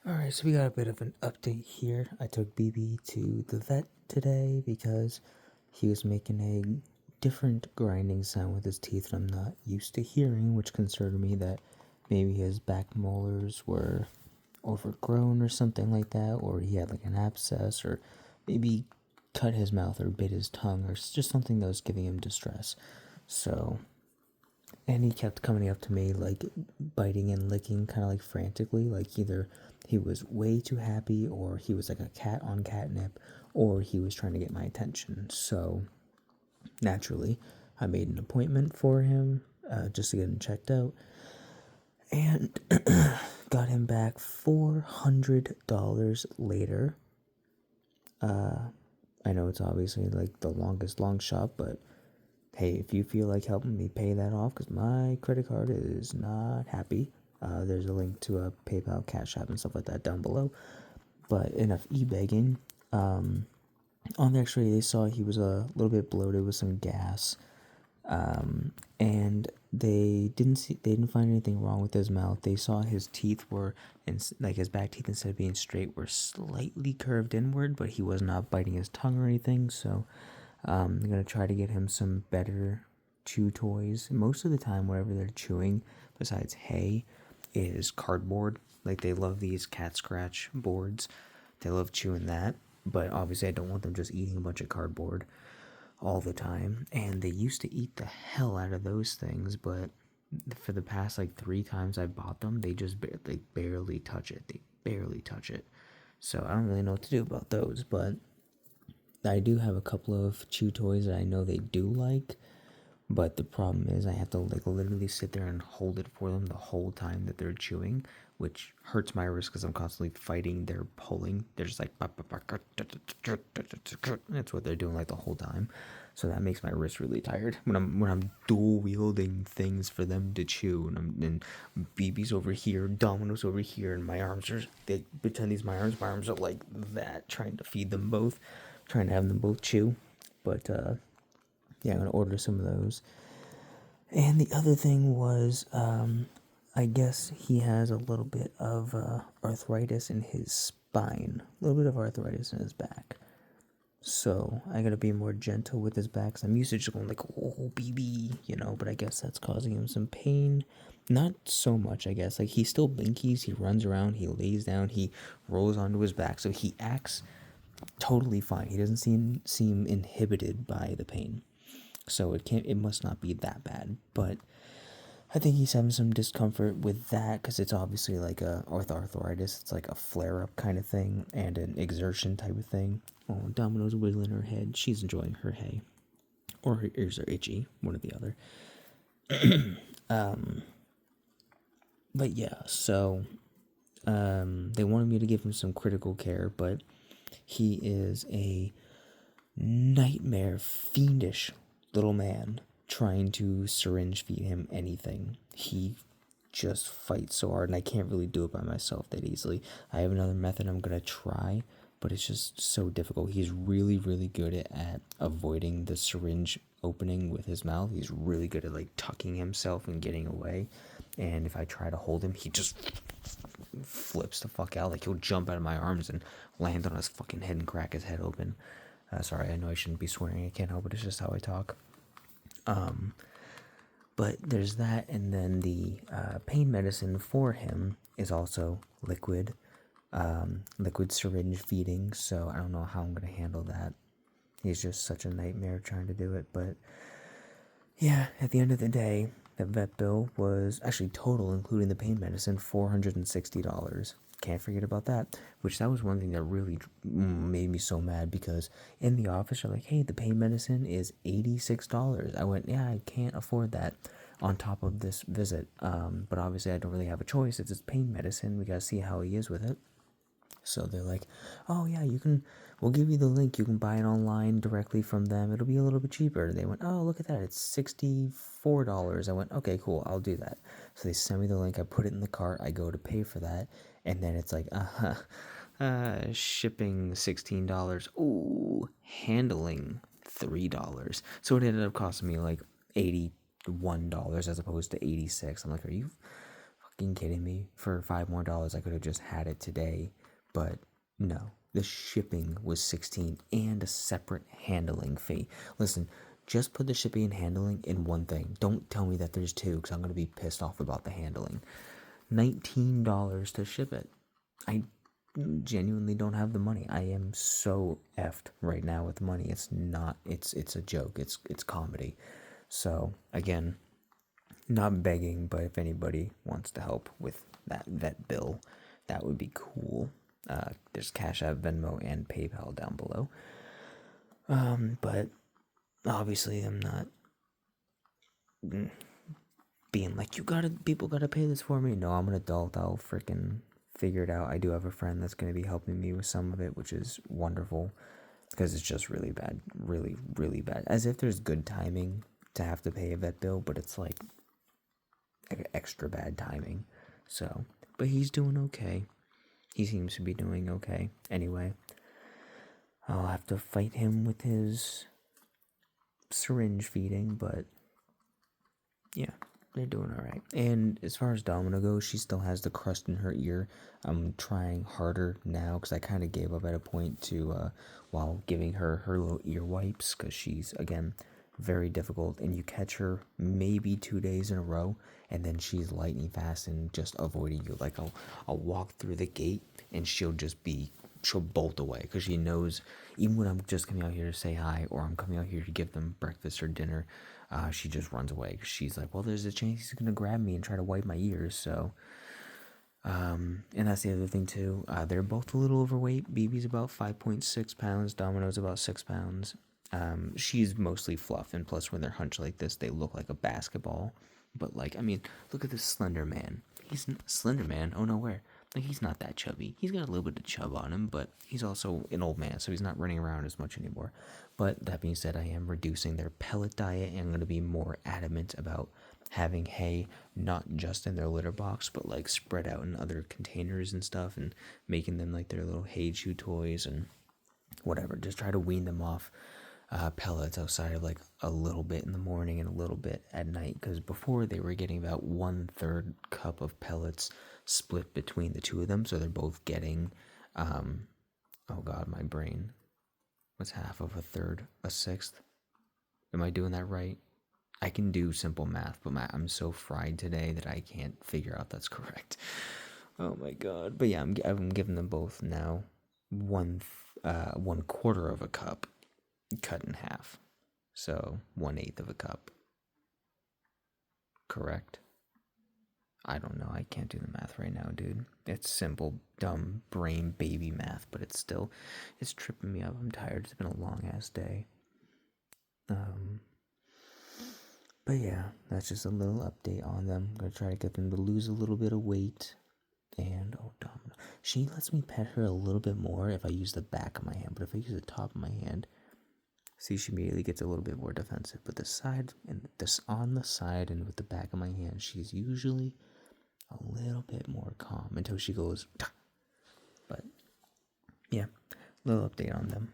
Alright, so we got a bit of an update here. I took BB to the vet today because he was making a different grinding sound with his teeth that I'm not used to hearing, which concerned me that maybe his back molars were overgrown or something like that, or he had like an abscess, or maybe cut his mouth or bit his tongue, or just something that was giving him distress. So, and he kept coming up to me like biting and licking kind of like frantically, like either he was way too happy or he was like a cat on catnip or he was trying to get my attention. So naturally I made an appointment for him, just to get him checked out, and got him back $400 later. I know it's obviously like the longest long shot, but hey, if you feel like helping me pay that off, because my credit card is not happy, there's a link to a PayPal, Cash App, and stuff like that down below. But enough e-begging. On the X-ray, they saw he was a little bit bloated with some gas, and they didn't find anything wrong with his mouth. They saw his teeth were, like his back teeth, instead of being straight, were slightly curved inward, but he was not biting his tongue or anything. So I'm gonna try to get him some better chew toys. Most of the time, whatever they're chewing, besides hay, is cardboard. Like they love these cat scratch boards. They love chewing that. But obviously, I don't want them just eating a bunch of cardboard all the time. And they used to eat the hell out of those things, but for the past like 3 times I bought them, they just barely touch it. They barely touch it. So I don't really know what to do about those, but I do have a couple of chew toys that I know they do like, but the problem is I have to like literally sit there and hold it for them the whole time that they're chewing, which hurts my wrist because I'm constantly fighting their pulling. They're just like that's what they're doing like the whole time. So that makes my wrist really tired when I'm dual wielding things for them to chew, and BB's over here, Domino's over here, and my arms are, they pretend these my arms. My arms are like that, trying to feed them both, trying to have them both chew. But yeah, I'm gonna order some of those. And the other thing was, I guess he has a little bit of arthritis in his spine, a little bit of arthritis in his back. So I gotta be more gentle with his back. 'Cause I'm used to just going like, "Oh, BB," but I guess that's causing him some pain. Not so much, I guess. Like he still blinkies, he runs around, he lays down, he rolls onto his back, so he acts totally fine. He doesn't seem inhibited by the pain. So it must not be that bad. But I think he's having some discomfort with that because it's obviously like a arthritis. It's like a flare up kind of thing and an exertion type of thing. Oh, Domino's wiggling her head. She's enjoying her hay, or her ears are itchy, one or the other. But yeah, so they wanted me to give him some critical care, but he is a nightmare, fiendish little man trying to syringe feed him anything. He just fights so hard, and I can't really do it by myself that easily. I have another method I'm gonna try, but it's just so difficult. He's really, really good at avoiding the syringe opening with his mouth. He's really good at like tucking himself and getting away. And if I try to hold him, he just flips the fuck out. Like he'll jump out of my arms and land on his fucking head and crack his head open. Sorry, I know I shouldn't be swearing. I can't help it. It's just how I talk. But there's that, and then the pain medicine for him is also liquid, liquid syringe feeding. So I don't know how I'm gonna handle that. He's just such a nightmare trying to do it. But yeah, at the end of the day, the vet bill was actually total, including the pain medicine, $460. Can't forget about that. Which that was one thing that really made me so mad, because in the office they're like, "Hey, the pain medicine is $86." I went, "Yeah, I can't afford that on top of this visit." But obviously I don't really have a choice. It's his pain medicine. We gotta see how he is with it. So they're like, "Oh yeah, we'll give you the link. You can buy it online directly from them. It'll be a little bit cheaper." They went, "Oh, look at that. It's $64." I went, "Okay, cool. I'll do that." So they send me the link. I put it in the cart. I go to pay for that. And then it's like, shipping $16. Ooh, handling $3. So it ended up costing me like $81 as opposed to 86. I'm like, are you fucking kidding me? For $5 more, I could have just had it today. But no, the shipping was 16 and a separate handling fee. Listen, just put the shipping and handling in one thing. Don't tell me that there's two, because I'm gonna be pissed off about the handling. $19 to ship it. I genuinely don't have the money. I am so effed right now with money. It's not. It's a joke. It's comedy. So again, not begging, but if anybody wants to help with that vet bill, that would be cool. There's Cash App, Venmo, and PayPal down below. But obviously I'm not being like, people gotta pay this for me. No, I'm an adult. I'll freaking figure it out. I do have a friend that's gonna be helping me with some of it, which is wonderful, because it's just really bad, really, really bad. As if there's good timing to have to pay a vet bill, but it's like extra bad timing. So, but he's doing okay. He seems to be doing okay. Anyway, I'll have to fight him with his syringe feeding, but yeah, they're doing alright. And as far as Domino goes, she still has the crust in her ear. I'm trying harder now, because I kind of gave up at a point to, while giving her little ear wipes, because she's, again, very difficult. And you catch her maybe 2 days in a row, and then she's lightning fast and just avoiding you. Like, I'll walk through the gate, and she'll bolt away, because she knows, even when I'm just coming out here to say hi, or I'm coming out here to give them breakfast or dinner, she just runs away, because she's like, well, there's a chance he's gonna grab me and try to wipe my ears. So and that's the other thing too, they're both a little overweight. BB's about 5.6 pounds, Domino's about 6 pounds. She's mostly fluff, and plus when they're hunched like this, they look like a basketball. But like, I mean, look at this slender man. He's slender man. Oh no, where? Like, he's not that chubby. He's got a little bit of chub on him, but he's also an old man, so he's not running around as much anymore. But that being said, I am reducing their pellet diet, and I'm going to be more adamant about having hay not just in their litter box, but like spread out in other containers and stuff, and making them like their little hay chew toys and whatever. Just try to wean them off pellets outside, like a little bit in the morning and a little bit at night, because before they were getting about 1/3 cup of pellets split between the two of them, so they're both getting oh god, my brain, what's half of a third? A sixth? Am I doing that right? I can do simple math, but I'm so fried today that I can't figure out that's correct. Oh my god. But yeah, I'm giving them both now 1/4 of a cup cut in half, so 1/8 of a cup. Correct? I don't know. I can't do the math right now, dude. It's simple, dumb brain baby math, but it's tripping me up. I'm tired. It's been a long ass day. But yeah, that's just a little update on them. I'm gonna try to get them to lose a little bit of weight. And oh, Domino, she lets me pet her a little bit more if I use the back of my hand, but if I use the top of my hand, see, she immediately gets a little bit more defensive. But the side and this on the side and with the back of my hand, she's usually a little bit more calm until she goes. But yeah, little update on them.